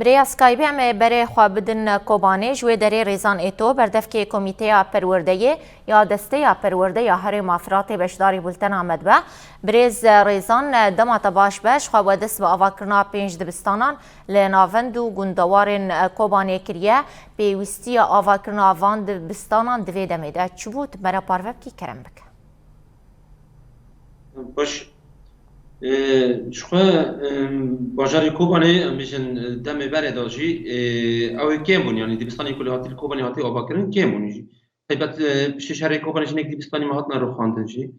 برای اسکایبی هم برای خواب بدن کوبانه جوی دری ریزان ایتو بردف که کمیته پرورده یا دسته پرورده یا هر مافرات بشداری بولتن آمد به بریز ریزان دمات باش بش خواب دست به آواکرنا 5 دبستانان لناوند و گندوارن کوبانه کریه پیوستی آواکرنا وان دبستانان دوی دمیده چو بود برای پاروب کی کرم بکه باش شخوا باجاری کوبانه میشن دم بره داشی او کم بونی یعنی دبستانی کلی هاتی کوبانه هاتی آبا کردن کم بونی طيبت شهر کوبانه شنیک دبستانی ما هاتنا رو خواندن جی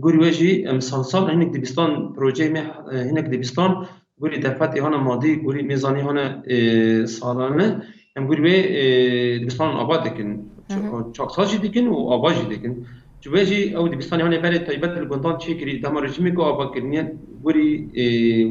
گوری وجی سال هنیک دبستان پروژه می هنیک دبستان گوری دفعتی هانا مادی گوری میزانی هانا سالانه هم گوری دبستان آباد دکن چاکساجی دکن و آباجی دکن جواجي او دبستاني هون بلد طيبات الجندان تشكري دم رجيمي كو ابا كرنيا وري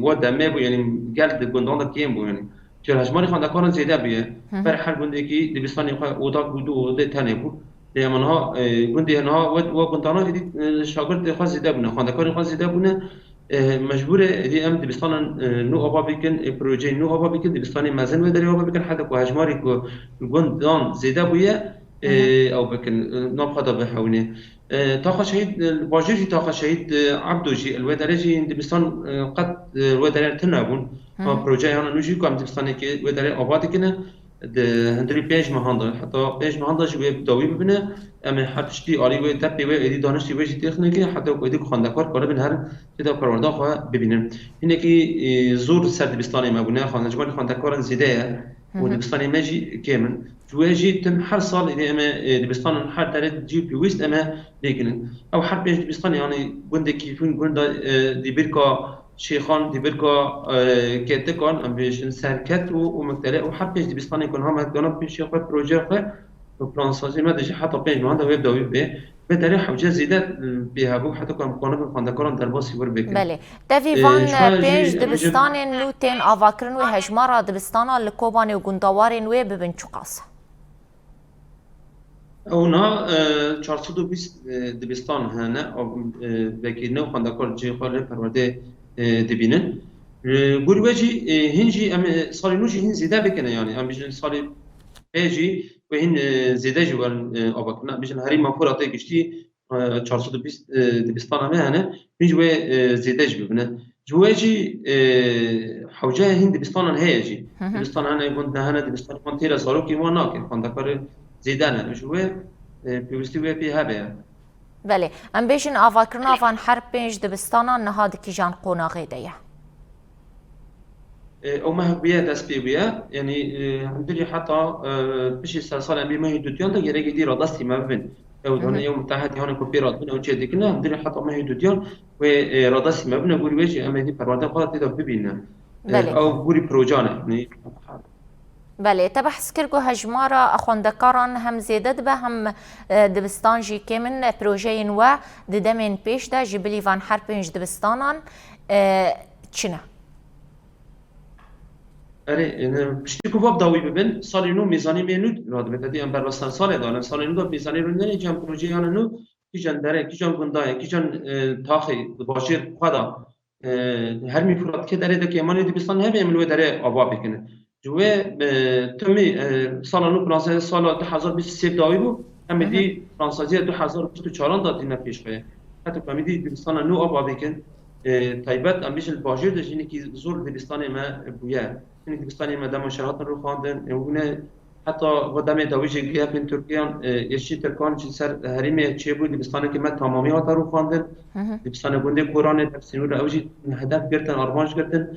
ودا ما بو يعني قال الجندان كيم بو يعني جو هجماني خاندا كارن زياده بيه فرح الجندكي دبستاني ودا بودو ودا ثاني بو لمنها جندي هنا و جندانا دي شاگرد خاص زياده بنا خاندا كارن خاص زياده بنا مجبوره دي ام دبستان نو ابا بكن بروجي نو ابا بكن دبستاني مازن ودري ابا بكن حدا كو هجماري كو الجندان زياده بيه او بكن نبخذ بحونه طاقة شهيد باجيجي طاقة شهيد عبدوجي الودرجي دبستان قد الودرجة تنابون بروجي هنا نوجي كم دبستان كي ودرجة آباد كنا هندري بيج مهاندا حتى بيج مهاندا جوي بدوي ببنا أما حتشتي علي وتبي وإدي دانشتي وجي تخنيكي حتى وإدي خاندكار كاره بن هر كده كاروردا خوا ببینن اینه که زور سر دبستانی ما بنا خاندجوان خاندکارن زیده و دبستانی ماجي كامل جواجي تم هر صال إذا أما دبستان هر ترى جيب بيوست أما لكن أو حر بيج دبستان يعني جند كيفون جند دبركا شيخان دبركا كاتكان أم بيجن سركت ومكتلا وحر بيج دبستان يكون هم هتجانا بيش يخوي بروجي خو وبلان سازي ما دش حتى بيج ما عنده ويبدأ ويبدأ بدري حوجة زيادة بها بو حتى كم قانون خاندكاران درباسي ور بكن. بله. تفیوان بيج دبستان نوتين آواکرن و هجمارا دبستانا لکوبانی و گندوارن و ببین چقاس. اونا 420 دبستان هنا او بکی نو خاندکار جی خاله پرورده دبینن گوری وجی هنجی ام سالی نوجی هن زیده بکنه یعنی ام بیشتر سالی بیجی و هن زیده جوان آبکنا بیشتر هری مفهوراتی کشتی 420 دبستان هم هنا هنج و زیده جو بنا جواجی حوجه هن دبستان هیجی دبستان هنا يكون هنا دبستان من تيرا صاروكي وانا كي خاندکار زیدانه شوه پیوستی و پی هبه. بله. ام بیشن آواکرنا وان هر 5 دبستانا نهاد کی جان قوناغی دیه. او ما هبیه دست بیه یعنی همدلی حتی بشی سال ام بی ما هیدوتیان تا گره گدی را دستی ما ببین. او دونه یوم متحد هان کوپیرات بنا و چه دیکنه همدلی حتی ما هیدوتیان و را دستی ما ببین گوری وجه ام دی پرورده قاعد تیدا ببینه. او گوری پروژانه یعنی. بله تبحث کرگو هجمارا اخوندکاران هم زیدد به هم دبستان جی که من پروژه و ددمین پیش ده جبلی وان هر 5 دبستانان چنه؟ اره پشتی که واب داوی ببین سالی نو میزانی مینود راد بتدی ام برواستن سال دارن سالی نو دا میزانی رو نه جام پروژه یان نو کی جان داره کی جان گندای کی جان تاخی باشیر خدا هر میفرات که داره که مانی دبستان هم عملو داره آبا بکنه جوه تمی سالانو فرانسه سال 2023 داوی بود هم دی فرانسازی 2024 داد اینا پیش بره حتی فهمیدی دبستان نو آبا بکن طیبت امیش الباجر داشت اینه که زور دبستان ما بویه اینه دبستان ما دم شهرات رو خواندن اونه حتی و دم داوی جنگی هفن ترکیان یشی ترکان چی سر هریمه چه بود دبستان که ما تمامی ها رو خواندن دبستان گنده قرآن تفسیر رو اوجی هدف گرتن آرمانش گرتن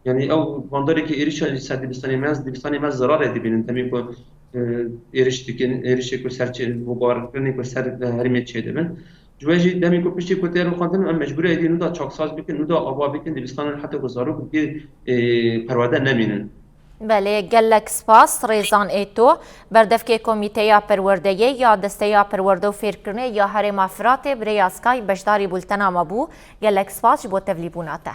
يعني او بندري كي ايريش سد دبستاني ماز ضرر دي بين تمي كو ايريش تكن ايريش كو سرچ مبارك كني كو سر هرمي تشي دبن جواجي دمي كو بيشي كو تيرو خاندن ام مجبوره دي نو دا چاكساز بكن نو دا ابا بكن دبستان حتى گزارو كي پرواده نمينن بله گلک سپاس ریزان ایتو بردف که کمیته پرورده یا دسته پرورده و فیرکرنه یا هر مافرات برای اسکای بشداری بولتنا مبو گلک سپاس بو تفلیبوناته